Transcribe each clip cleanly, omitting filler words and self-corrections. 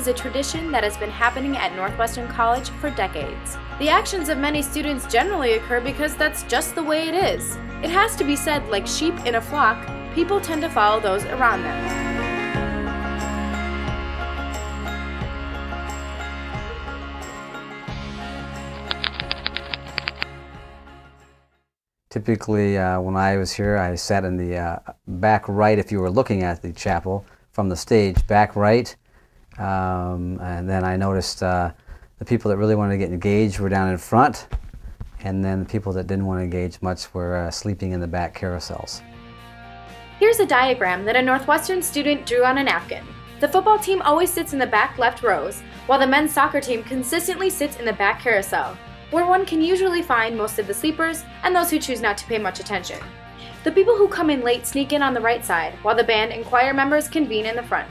a tradition that has been happening at Northwestern College for decades. The actions of many students generally occur because that's just the way it is. It has to be said, like sheep in a flock, people tend to follow those around them. Typically, when I was here, I sat in the back right if you were looking at the chapel from the stage, back right. And then I noticed the people that really wanted to get engaged were down in front, and then the people that didn't want to engage much were sleeping in the back carousels. Here's a diagram that a Northwestern student drew on a napkin. The football team always sits in the back left rows, while the men's soccer team consistently sits in the back carousel, where one can usually find most of the sleepers and those who choose not to pay much attention. The people who come in late sneak in on the right side, while the band and choir members convene in the front.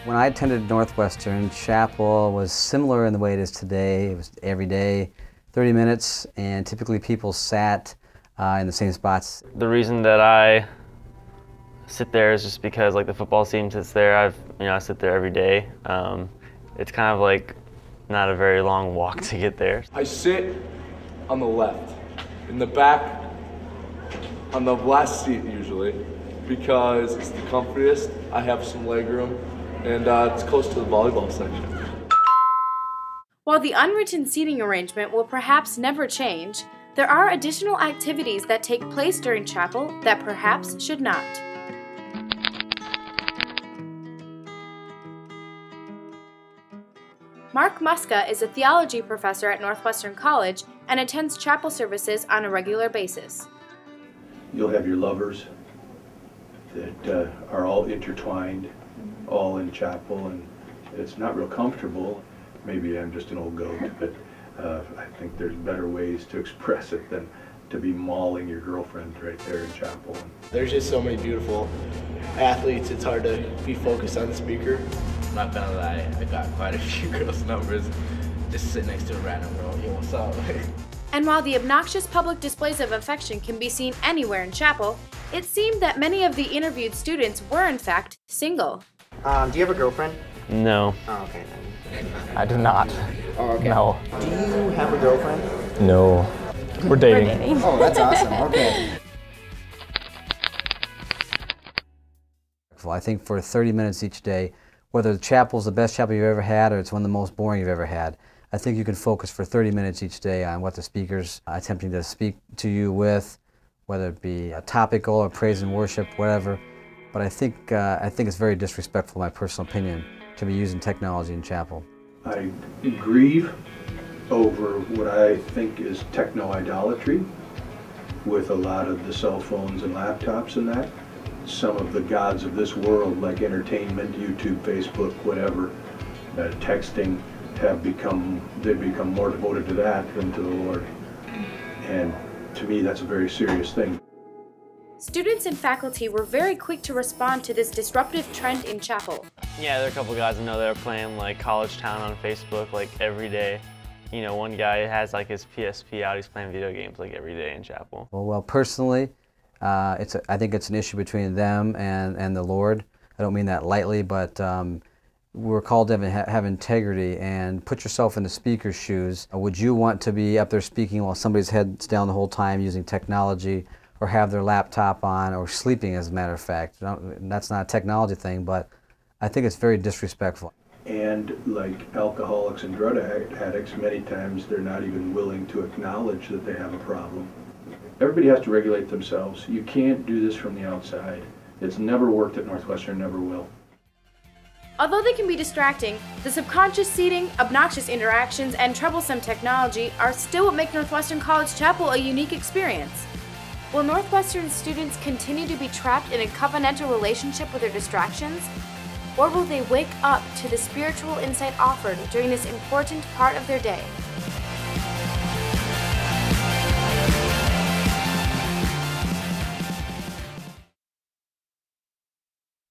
When I attended Northwestern, chapel was similar in the way it is today. It was every day, 30 minutes, and typically people sat in the same spots. The reason that I sit there is just because like the football team sits there. I sit there every day. It's kind of like not a very long walk to get there. I sit on the left, in the back, on the last seat usually, because it's the comfiest. I have some leg room, and it's close to the volleyball section. While the unwritten seating arrangement will perhaps never change, there are additional activities that take place during chapel that perhaps should not. Mark Muska is a theology professor at Northwestern College and attends chapel services on a regular basis. You'll have your lovers that are all intertwined, all in chapel, and it's not real comfortable. Maybe I'm just an old goat, but I think there's better ways to express it than to be mauling your girlfriend right there in chapel. There's just so many beautiful athletes, it's hard to be focused on the speaker. I'm not gonna lie, I got quite a few girls' numbers just sitting next to a random girl. Yo, what's up? And while the obnoxious public displays of affection can be seen anywhere in chapel, it seemed that many of the interviewed students were in fact single. Do you have a girlfriend? No. Oh, okay then. I do not. Oh, okay. No. Do you have a girlfriend? No. We're dating. Oh, that's awesome. Okay. I think for 30 minutes each day, whether the chapel's the best chapel you've ever had or it's one of the most boring you've ever had, I think you can focus for 30 minutes each day on what the speaker's attempting to speak to you with, whether it be topical or praise and worship, whatever. But I think it's very disrespectful, in my personal opinion, to be using technology in chapel. I grieve over what I think is techno-idolatry with a lot of the cell phones and laptops and that. Some of the gods of this world, like entertainment, YouTube, Facebook, whatever, texting, they've become more devoted to that than to the Lord. And to me, that's a very serious thing. Students and faculty were very quick to respond to this disruptive trend in chapel. Yeah, there are a couple guys I know that are playing like College Town on Facebook like every day. You know, one guy has like his PSP out, he's playing video games like every day in chapel. Well, personally, I think it's an issue between them and the Lord. I don't mean that lightly, but we're called to have integrity and put yourself in the speaker's shoes. Would you want to be up there speaking while somebody's head's down the whole time using technology, or have their laptop on, or sleeping, as a matter of fact? That's not a technology thing, but I think it's very disrespectful. And like alcoholics and drug addicts, many times they're not even willing to acknowledge that they have a problem. Everybody has to regulate themselves. You can't do this from the outside. It's never worked at Northwestern, never will. Although they can be distracting, the subconscious seating, obnoxious interactions, and troublesome technology are still what make Northwestern College Chapel a unique experience. Will Northwestern students continue to be trapped in a covenantal relationship with their distractions? Or will they wake up to the spiritual insight offered during this important part of their day?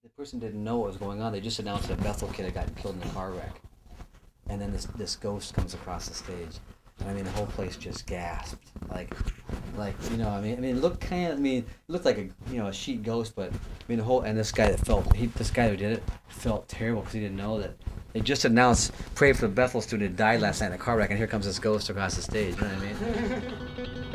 The person didn't know what was going on. They just announced that a Bethel kid had gotten killed in a car wreck. And then this ghost comes across the stage. And I mean, the whole place just gasped. Like, you know, I mean, it looked it looked like a sheet ghost, but I mean, this guy that this guy who did it felt terrible because he didn't know that They just announced, pray for the Bethel student who died last night in a car wreck, and here comes this ghost across the stage. You know what I mean?